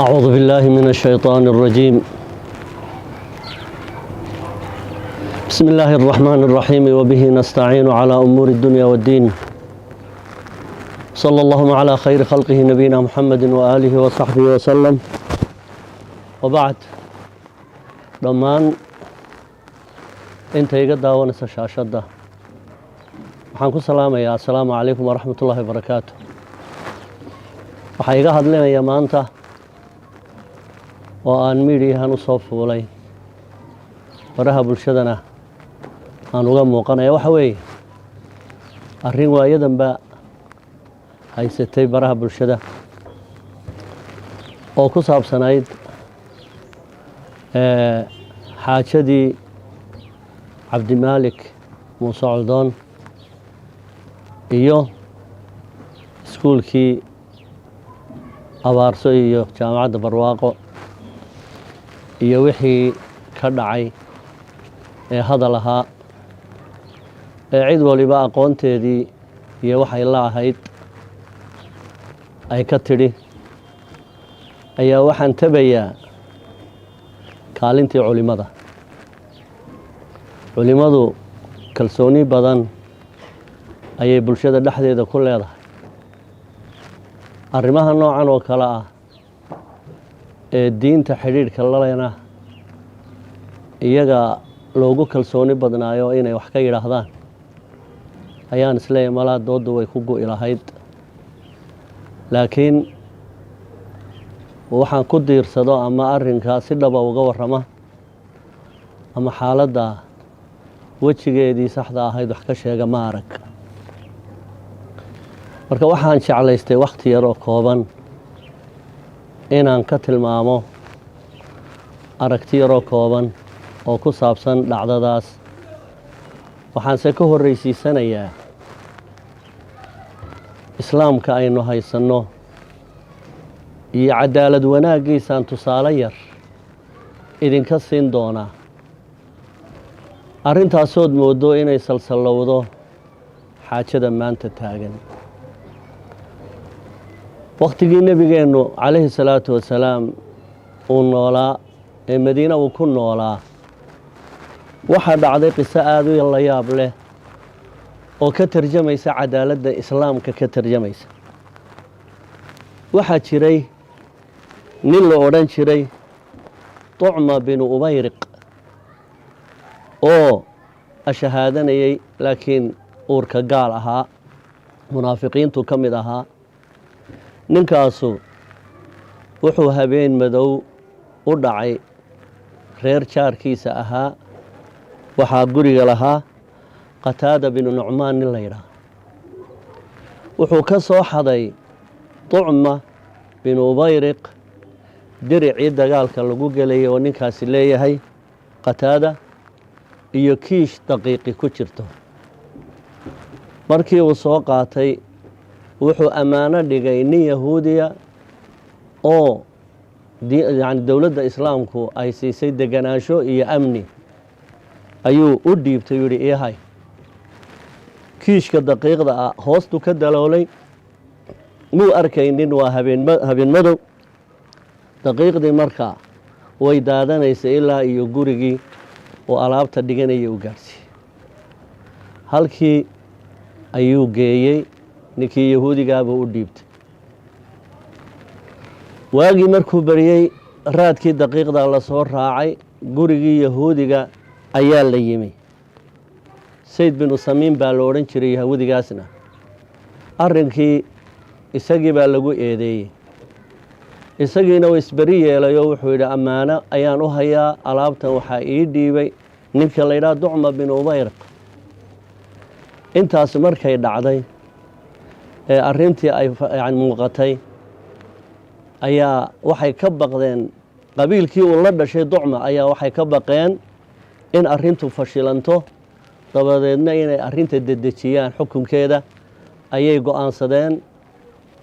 أعوذ بالله من الشيطان الرجيم. بسم الله الرحمن الرحيم وبه نستعين على أمور الدنيا والدين. صلى الله على خير خلقه نبينا محمد وآله وصحبه وسلم. وبعد dhammaan inta iga daawanaysa shaashadda waxaan ku salaamayaa assalaamu calaykum waraxmatullaahi wabarakaatu. waxaa iga hadlinaya maanta oo aan miidiyahan u soo fuulay baraha bulshadana aan uga muuqanaya waxa weeye arrin waayadanba haysatay baraha bulshada oo ku saabsanayd xaajadii cabdimaalik muuse coldoon iyo iskuulkii abaarso iyo jaamacadda barwaaqo iyo wixii ka dhacay ee hadal ahaa ee cid waliba aqoonteedii iyo waxay la ahayd ay ka tidhi ayaa waxaan tabayaa kaalintii culimadu kalsooni badan ayay bulshada dhexdeeda ku leedahay. arrimaha noocan oo kale ah ee diinta xidhiidhka lalena iyaga loogu kalsooni badnaayo inay wax ka yidhaahdaan ayaan isleeyahay malaa doodda way ku gu'i lahayd. laakiin waxaan ku diirsado ama arrinkaa si dhaba uga warrama ama xaaladda wejigeedii saxda ahayd wax ka sheega ma arag. marka waxaan jeclaystay wakhti yar oo kooban inaan ka tilmaamo aragti yaroo kooban oo ku saabsan dhacdadaas. waxaanse ka horraysiisanayaa islaamka aynu haysanno iyo cadaalad wanaaggiisaan tusaale yar idinka siin doonaa. arrintaasood mooddo inay salsallowdo xaajada maanta taagan. wakhtigii nebigeennu calayhi salaatu wasalaam uu noolaa ee madiina uu ku noolaa waxaa dhacday qiso aad u la yaab leh oo ka tarjamaysa cadaaladda islaamka ka tarjamaysa. waxaa jiray nin la odhan jiray tucma binu ubayriq oo ashahaadanayay laakiin uurka gaal ahaa, munaafiqiintu ka mid ahaa. ninkaasu wuxuu habeen madow u dhacay reer jaarkiisa ahaa. waxaa guriga lahaa qataada binu nucmaan nin la yidhaah. wuxuu ka soo xaday tucma binu ubayriq diricii dagaalka lagu gelayay oo ninkaasi leeyahay qataada iyo kiish daqiiqi ku jirto. markii uu soo qaatay wuxuu ammaano dhigay nin yahuudiya oo dowladda islaamku ay siisay deganaansho iyo amni ayuu u dhiibtay u yidhi iyahay. kiishka daqiiqda ah hoostu ka daloolay muu arkaynin, waa habeen madow. daqiiqdii markaa way daadanaysay ilaa iyo gurigii oo alaabta dhiganayay u gaarsiiyey. halkii ayuu geeyey, ninkii yahuudigaabuu u dhiibtay. waagii markuu baryey raadkii daqiiqda la soo raacay, gurigii yahuudiga ayaa la yimi. sayd binu samiin baa la odhan jiray yahuudigaasna. arrinkii isagii baa lagu eedeeyey. isagiina uu isberi yeelayoo wuxuu yidhi ammaano ayaan u hayaa, alaabtan waxaa ii dhiibay ninka la yidhaha tucma binu ubayriq. intaas markay dhacday ee arrintii ay muuqatay ayaa waxay ka baqdeen qabiilkii uu la dhashay tucma ayaa waxay ka baqeen in arrintu fashilanto, dabadeedna inay arrinta dedejiyaan xukunkeeda ayay go'aansadeen.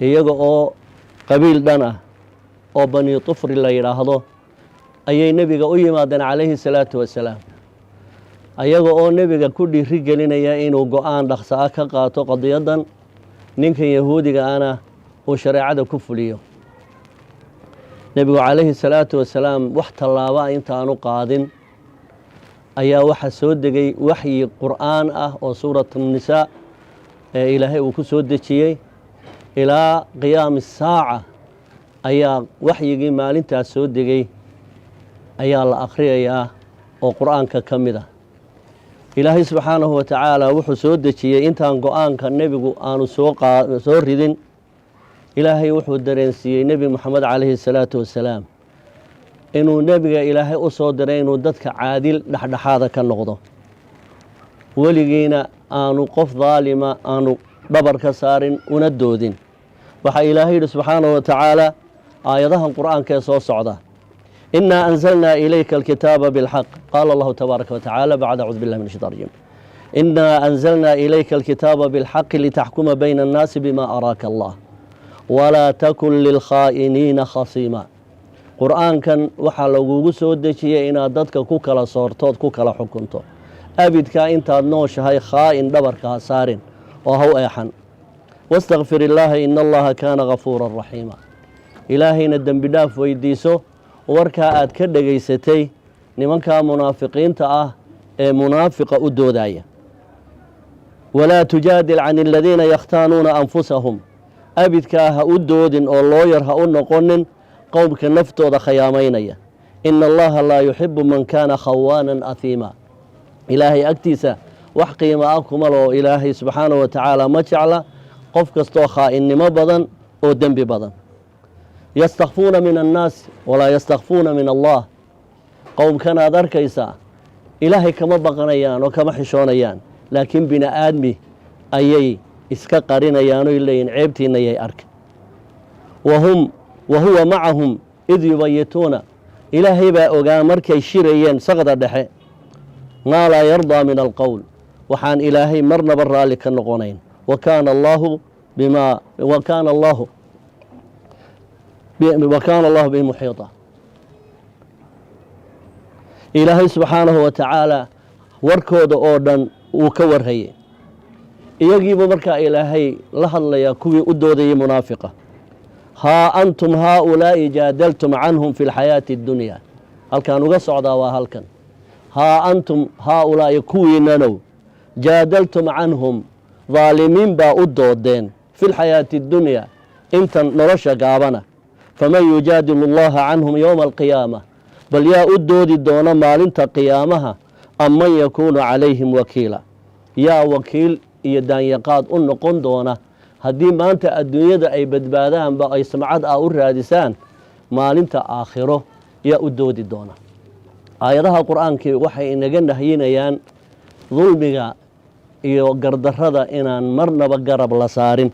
iyaga oo qabiil dhan ah oo bani tufri la yidhaahdo ayay nebiga u yimaadeen calayhi salaatu wasalaam, ayaga oo nebiga ku dhiiri gelinaya inuu go'aan dhaqso ah ka qaato qadiyaddan ninkan yahuudiga ana uu shareecada ku fuliyo. nebigu calayhi salaatu wasalaam wax tallaaba intaanu qaadin ayaa waxaa soo degay waxyi qur'aan ah oo suuratunisaa ee ilaahay uu ku soo dejiyey ilaa qiyaami saaca ayaa waxyigii maalintaas soo degay ayaa la akhriyayaa oo qur'aanka ka mid ah. ilaahay subxaanahu wa tacaala wuxuu soo dejiyey intaan go-aanka nebigu aanu soo ridin. ilaahay wuxuu dareensiiyey nebi moxamed calayhi salaatu wasalaam inuu nebiga ilaahay u soo diray inuu dadka caadil dhexdhexaada ka noqdo, weligiina aanu qof daalima aanu dhabar ka saarin una doodin. waxaa ilaahay yidhi subxaanahu wa tacaala aayadahan qur'aanka ee soo socda: inaa anzalnaa ilayka alkitaaba bilxaq qaala allahu tabaaraka wa tacaala bacda acuudu billahi min ashaytaan rajiim inaa anzalnaa ilayka alkitaaba bilxaqi litaxkuma bayna annaasi bima araaka allah walaa takun lilkhaa'iniina khasiima. qur'aankan waxaa lagugu soo dejiyey inaad dadka ku kala soortood ku kala xukunto. abidkaa intaad nooshahay khaa'in dhabarka ha saarin oo ha u eexan. wastakfir illaaha ina allaha kaana gafuuran raxiima. ilaahayna dembi dhaaf weydiiso warkaa aad ka dhegaysatay nimankaa munaafiqiinta ah ee munaafiqa u doodaya. walaa tujaadil can aladiina yakhtaanuuna anfusahum. abidkaa ha u doodin oo looyar ha u noqonin qowmka naftooda khiyaamaynaya. ina allaha laa yuxibu man kaana khawaanan ahiima. ilaahay agtiisa wax qiimo ah kuma loo ilaahay subxaanahu wa tacaala ma jecla qof kastoo khaainnimo badan oo dembi badan. yastakfuuna min annaas walaa yastakfuuna min allah. qowmkanaad arkaysaa ilaahay kama baqanayaan oo kama xishoonayaan, laakiin bini aadmi ayay iska qarinayaanoy leeyihin ceebtiinna yay arka. wa huwa macahum id yubayituuna. ilaahay baa ogaa markay shirayeen saqda dhexe maa laa yardaa min alqowl, waxaan ilaahay marnaba raalli ka noqonayn. wa kaana allahu bihi muxiita. ilaahay subxaanahu wa tacaala warkooda oo dhan wuu ka warhayay. iyagiiba markaa ilaahay la hadlayaa kuwii u doodayay munaafiqa. haa antum haaulaa'i jaadaltum canhum fi lxayaati اddunya. halkaan uga socdaa waa halkan. haa antum haaulaa'i kuwiinanow jaadaltum canhum, daalimiin baa u doodeen fi lxayaati اddunya intan nolosha gaabana. faman yujaadilu allaha canhum yowma alqiyaama. bal yaa u doodi doona maalinta qiyaamaha am man yakuunu calayhim wakiila. yaa wakiil iyo daanyaqaad u noqon doona haddii maanta adduunyada ay badbaadaanba ay samcad ah u raadisaan, maalinta aakhiro yaa u doodi doona. aayadaha qur'aankii waxay inaga nahyinayaan dulmiga iyo gardarrada inaan marnaba garab la saarin.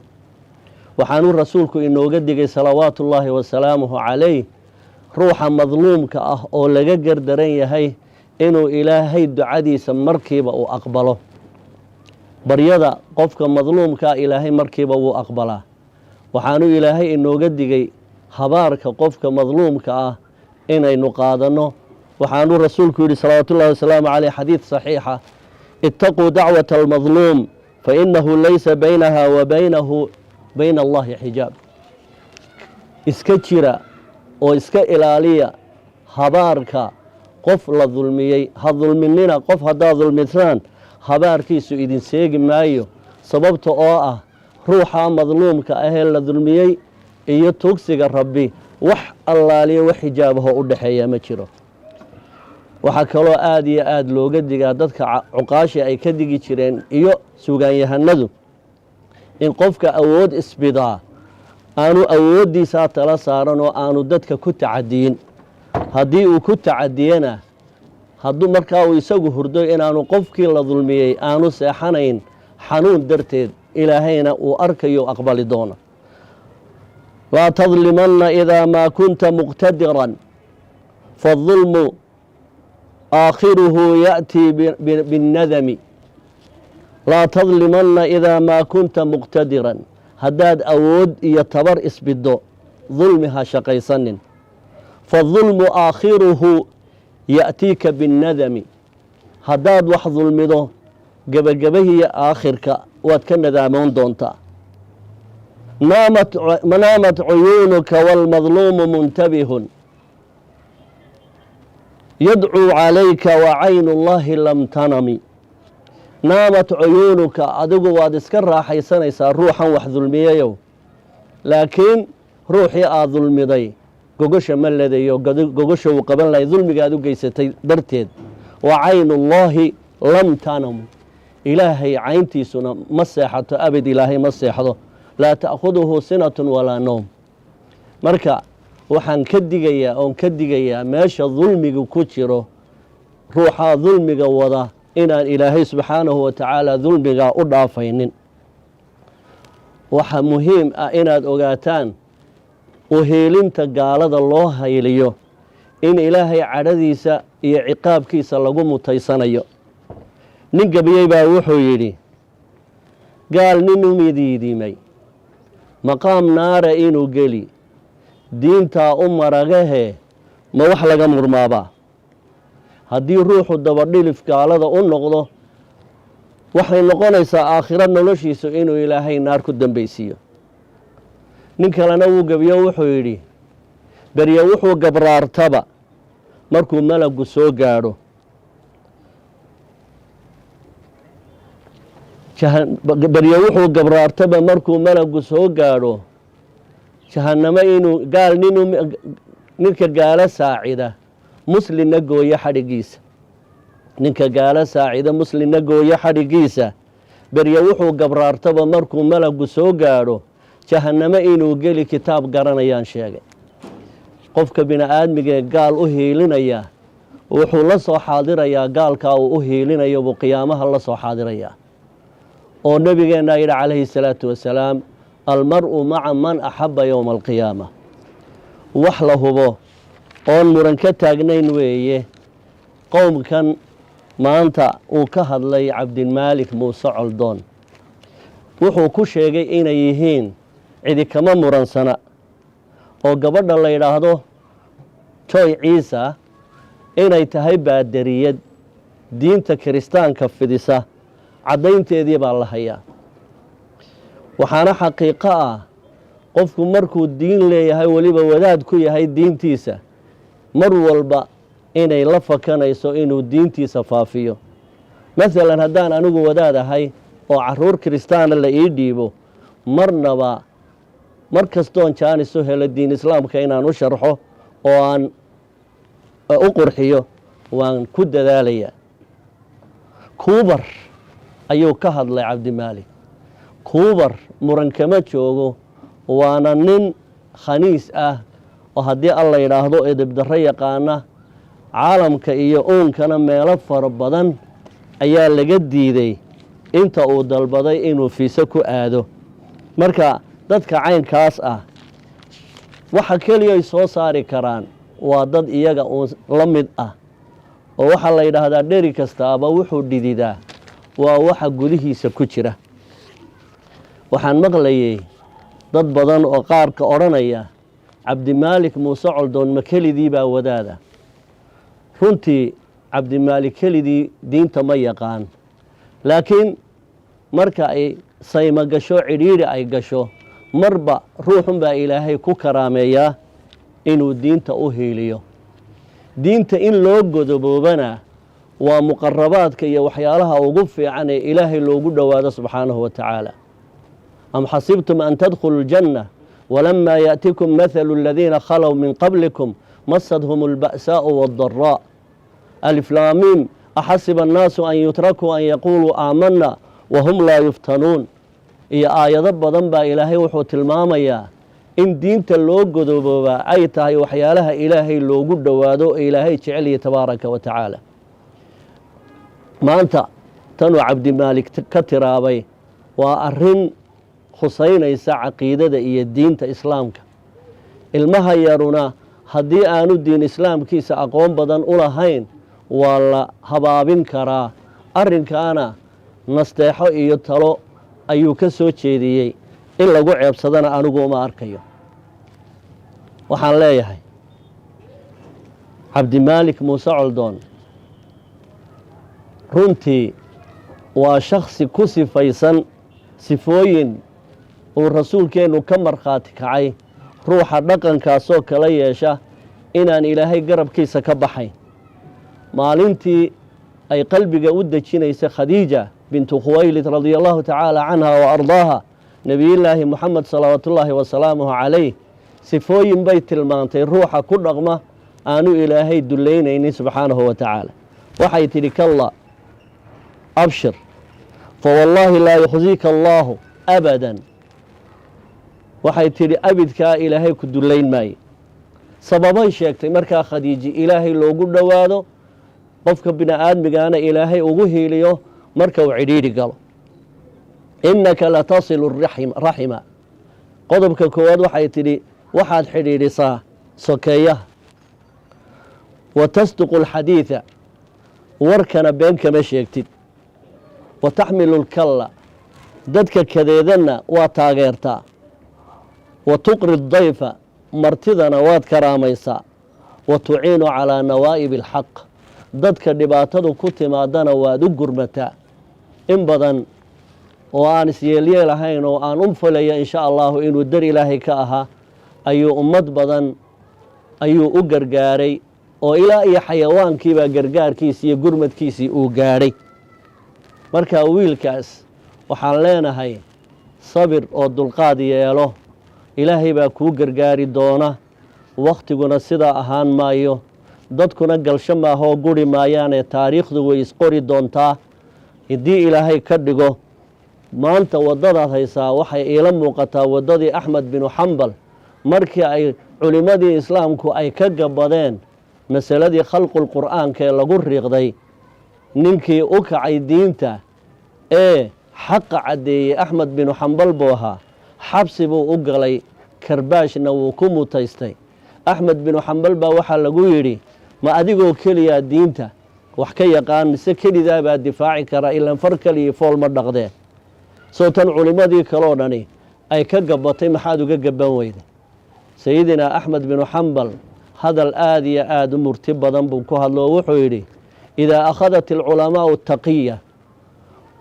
waxaanuu rasuulku inooga digay salawaatu ullaahi wasalaamuhu calayh ruuxa madluumka ah oo laga gardaran yahay inuu ilaahay ducadiisa markiiba uu aqbalo. baryada qofka madluumkaa ilaahay markiiba wuu aqbalaa. waxaanuu ilaahay inooga digay habaarka qofka madluumka ah inaynu qaadanno. waxaanuu rasuulku yidhi salawaatu ullahi wasalaamu caleyh xadiid saxiixa: itaquu dacwata almadluum fainahu laysa baynaha wa bayna allahi xijaab. iska jira oo iska ilaaliya habaarka qof la dulmiyey. ha dulminina qof haddaad dulmisaan habaarkiisu idin seegi maayo, sababta oo ah ruuxa madluumka ahee la dulmiyey iyo tugsiga rabbi wax allaaliya wax xijaabahoo u dhexeeya ma jiro. waxaa kaloo aada iyo aada looga digaa dadka cuqaashi ay ka digi jireen iyo sugaanyahanadu in qofka awood isbidaa aanu awooddiisaa tala saaran oo aanu dadka ku tacadiyin. haddii uu ku tacadiyana hadduu markaa uu isagu hurdo inaanu qofkii la dulmiyey aanu seexanayn xanuun darteed, ilaahayna uu arkayo aqbali doono. laa tadlimanna idaa maa kunta muqtadiran faadulmu aakhiruhu ya'tii binnadami. laa tadlimanna idaa maa kunta muqtadiran. haddaad awood iyo tabar isbiddo dulmi ha shaqaysanin. faadulmu aakhiruhu ya'tiika binnadami. haddaad wax dulmido gebagabahiya aakhirka waad ka nadaamoon doontaa. نامت عيونك والمظلوم منتبه يدعو عليك وعين الله لم تنم نامت عيونك adigu waad iska raaxaysanaysaa ruuxan wax dulmiyayow laakiin ruuxii aad dulmiday gogosha ma leedayo gogosha uu qaban lahay dulmiga aad u geysatay darteed wa caynullaahi lam tanam ilaahay cayntiisuna ma seexato abad ilaahay ma seexdo laa ta'khuduhu sinatun walaa noom marka waxaan ka digayaa meesha dulmiga ku jiro ruuxaa dulmiga wada inaan ilaahay subxaanahu wa tacaala dulmigaa u dhaafaynin waxa muhiim ah inaad ogaataan uheelinta gaalada loo hayliyo in ilaahay cadhadiisa iyo ciqaabkiisa lagu mutaysanayo nin gabiyey baa wuxuu yidhi gaal nin umidiidimay maqaam naara inuu geli diintaa u maragahee ma wax laga murmaabaa haddii ruuxu dabadhilif gaalada u noqdo waxay noqonaysaa aakhiro noloshiisu inuu ilaahay naar ku dambaysiiyo nin kalena wuu gebiyo wuxuu yidhi berye wuxuu gabraartaba markuu malagu soo gaadho berye wuxuu gabraartaba markuu malagu soo gaadho jahannamo inuu gaal ninka gaalo saacida muslimna gooyo xadhigiisa ninka gaalo saacida muslimna gooyo xadhigiisa berye wuxuu gabraartaba markuu malagu soo gaadho jahannamo inuu geli kitaab garanayaan sheegay qofka bini aadmigee gaal u hiilinaya wuxuu la soo xaadirayaa gaalkaa uu u hiilinayo buu qiyaamaha la soo xaadirayaa oo nebigeennaa yidhi calayhi salaatu wasalaam almar-u maca man axabba yowma alqiyaama wax la hubo oon muran ka taagnayn weeye qowmkan maanta uu ka hadlay cabdilmaalik muuse coldoon wuxuu ku sheegay inay yihiin cidi kama muransana oo gabadha la yidhaahdo joy ciisa inay tahay baadariyad diinta kiristaanka fidisa caddaynteedii baa la hayaa waxaana xaqiiqo ah qofku markuu diin leeyahay weliba wadaad ku yahay diintiisa mar walba inay la fakanayso inuu diintiisa faafiyo masalan haddaan anigu wadaad ahay oo caruur kiristaana la ii dhiibo marnaba mar kastoon jaanis u helo diin islaamka inaan u sharxo oo aan u qurxiyo waan ku dadaalayaa kuubar ayuu ka hadlay cabdimaalik kuubar muran kama joogo waana nin khaniis ah oo haddii alla yidhaahdo edebdarro yaqaana caalamka iyo uunkana meelo fara badan ayaa laga diiday inta uu dalbaday inuu fiise ku aado marka dadka caynkaas ah waxa keliya ay soo saari karaan waa dad iyaga uun la mid ah oo waxaa la yidhaahdaa dheri kastaaba wuxuu dhididaa waa waxa gudihiisa ku jira waxaan maqlayay dad badan oo qaarka odhanaya cabdimaalik muuse coldoon ma kelidii baa wadaada runtii cabdimaalik kelidii diinta ma yaqaan laakiin marka ay sayma gasho cidhiidhi ay gasho marba ruuxun baa ilaahay ku karaameeyaa inuu diinta u hiiliyo diinta in loo godoboobana waa muqarabaadka iyo waxyaalaha ugu fiican ee ilaahay loogu dhowaado subxaanahu wa tacaala am xasibtum an tadkhulu ljanna walamaa yaأtikum mathalu aladiina khalow min qablikum masadhum اlba'saaءu wاddaraa aliflaamiim axasiba annaasu an yutrakuu an yaquuluu aamanna wahum laa yuftanuun iyo aayado badan baa ilaahay wuxuu tilmaamayaa in diinta loo godoboobaa ay tahay waxyaalaha ilaahay loogu dhowaado oo ilaahay jeceliya tabaaraka wa tacaala maanta tanuu cabdimaalik ka tiraabay waa arrin khusaynaysa caqiidada iyo diinta islaamka ilmaha yaruna haddii aanu diin islaamkiisa aqoon badan u lahayn waa la habaabin karaa arrinkaana nasteexo iyo talo ayuu ka soo jeediyey in lagu ceebsadana anigu uma arkayo waxaan leeyahay cabdimaalik muuse coldoon runtii waa shakhsi ku sifaysan sifooyin uu rasuulkeennu ka markhaati kacay ruuxa dhaqankaasoo kala yeesha inaan ilaahay garabkiisa ka baxayn. maalintii ay qalbiga u dejinaysay khadiija bintu khuwaylid radia allahu tacaala canha wa ardaaha nebiyullaahi moxamed salawaatullaahi wasalaamuhu calayh sifooyin bay tilmaantay ruuxa ku dhaqma aanu ilaahay dullaynaynin subxaanahu wa tacaala. waxay tidhi kalla abshir fawallaahi laa yukhziika allaahu abadan. waxay tidhi abidkaa ilaahay ku dullayn maaye. sababay sheegtay markaa khadiiji ilaahay loogu dhowaado, qofka bini aadmigaana ilaahay ugu hiiliyo marka uu cidhiidhi galo. innaka latasilu raxima. qodobka koowaad waxay tidhi waxaad xidhiidhisaa sokeeyaha. wa tasduqu alxadiida, warkana been kama sheegtid. wa taxmilu lkalla, dadka kadeedanna waa taageertaa. wa tuqri dayfa, martidana waad karaamaysaa. wa tuciinu calaa nawaa'ibi alxaq, dadka dhibaatadu ku timaadana waad u gurmataa. in badan oo aan isyeelyeel ahayn oo aan u falaya insha allahu inuu dar ilaahay ka ahaa ayuu ummad badan ayuu u gargaaray oo ilaa iyo xayawaankiibaa gargaarkiisii iyo gurmadkiisii uu gaadhay. marka wiilkaas waxaan leenahay sabir oo dulqaad yeelo, ilaahay baa kuu gargaari doona. wakhtiguna sidaa ahaan maayo, dadkuna galsho maahoo guri maayaanee taariikhdu way isqori doontaa haddii ilaahay ka dhigo. maanta waddadaad haysaa waxay iila muuqataa waddadii axmed binu xambal markii ay culimmadii islaamku ay ka gabadeen masaladii khalqulqur'aanka ee lagu riiqday. ninkii u kacay diinta ee xaqa caddeeyey axmed binu xambal buu ahaa. xabsi buu u galay, karbaashna wuu ku mutaystay. axmed binu xambal baa waxaa lagu yidhi ma adigoo keliyaa diinta wax ka yaqaan mise kelidaa baa difaaci kara, ilaan far keliya fool ma dhaqdeen. soo tan culimmadii kaloo dhani ay ka gabatay maxaad uga gaban weyday? sayidinaa axmed binu xambal hadal aad iyo aad u murti badan buu ku hadlo oo wuxuu yidhi idaa akhadat alculamaa'u ataqiya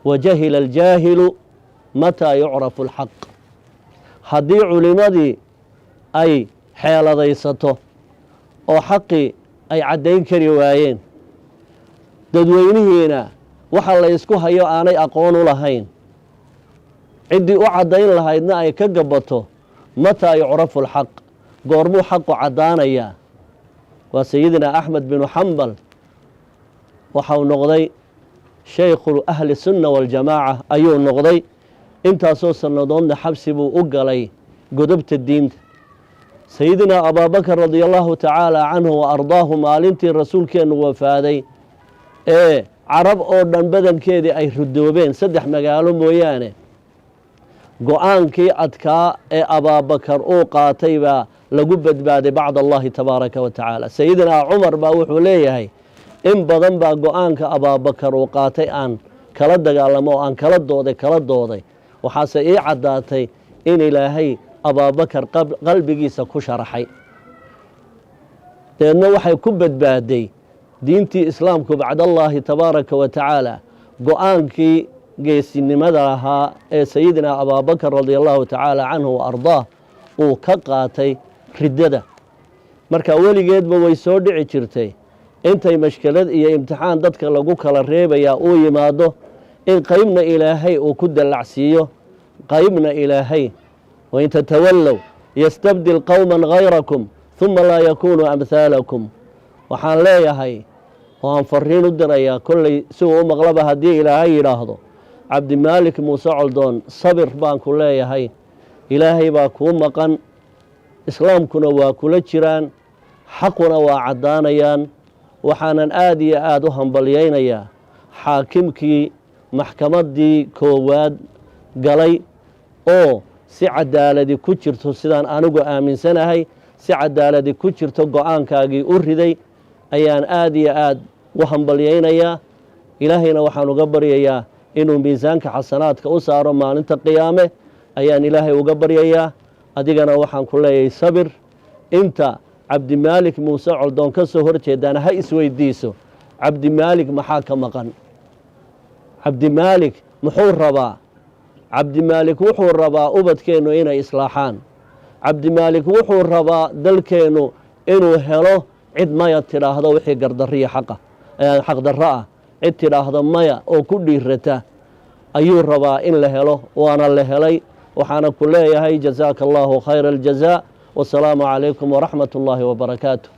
wa jahila aljaahilu mataa yucrafu alxaq. haddii culimmadii ay xeeladaysato oo xaqii ay caddayn kari waayeen, dadweynihiina waxa la ysku hayo aanay aqoon u lahayn, ciddii u caddayn lahaydna ay ka gabato, mataa yucrafu alxaq, goormuu xaqu caddaanayaa? waa sayidina axmed binu xambal waxau noqday shaykhu ahli sunna waljamaaca ayuu noqday. intaasoo sannadoodna xabsi buu u galay godobta diinta. sayidina abaabakar radia allahu tacaala canhu wa ardaahu maalintii rasuulkeennu wafaaday ee carab oo dhan badankeedii ay rudoobeen 3 magaalo mooyaane, go-aankii adkaa ee abaabakar uu qaatay baa lagu badbaaday bacd allahi tabaaraka wa tacaala. sayidinaa cumar baa wuxuu leeyahay in badan baa go-aanka abaabakar uu qaatay aan kala dagaalamo oo aan kala dooday. waxaase ii caddaatay in ilaahay abaabakar qalbigiisa ku sharaxay. deedna waxay ku badbaaday diintii islaamku bacdallaahi tabaaraka wa tacaala go-aankii geesinimada lahaa ee sayidina abaabakar radia allahu tacaala canhu wa ardaah uu ka qaatay riddada. marka weligeedba way soo dhici jirtay intay mashkelad iyo imtixaan dadka lagu kala reebayaa uu yimaado in qaybna ilaahay uu ku dallacsiiyo, qaybna ilaahay wain tatawallow yastabdil qowman hayrakum uma laa yakunuu amhaalakum. waxaan leeyahay oo aan fariin u dirayaa kollay si uu u maqlaba haddii ilaahay yidhaahdo, cabdimaalik muuse coldoon sabir baan ku leeyahay. ilaahay baa kuu maqan, islaamkuna waa kula jiraan, xaquna waa caddaanayaan. waxaanan aad iyo aad u hambalyaynayaa xaakimkii maxkamaddii koowaad galay oo si cadaaladi ku jirto, sidaan anigu aaminsanahay si cadaaladi ku jirto go-aankaagii u riday ayaan aad iyo aad u hambalyaynayaa. ilaahayna waxaan uga baryayaa inuu miisaanka xasanaadka u saaro maalinta qiyaame ayaan ilaahay uga baryayaa. adigana waxaan ku leeyahay sabir. inta cabdimaalik muuse coldoon ka soo hor jeedaan ha isweydiiso, cabdimaalik maxaa ka maqan? cabdimaalik muxuu rabaa? cabdimaalik wuxuu rabaa ubadkeennu inay islaaxaan, cabdimaalik wuxuu rabaa dalkeennu inuu helo cid maya tidhaahdo wixii gardarriya xaqdarro ah, cid tidhaahdo maya oo ku dhiirata ayuu rabaa in la helo, waana la helay. waxaana ku leeyahay jazaaka allahu khayra aljazaa, wasalaamu calaykum waraxmat ullaahi wabarakaatu.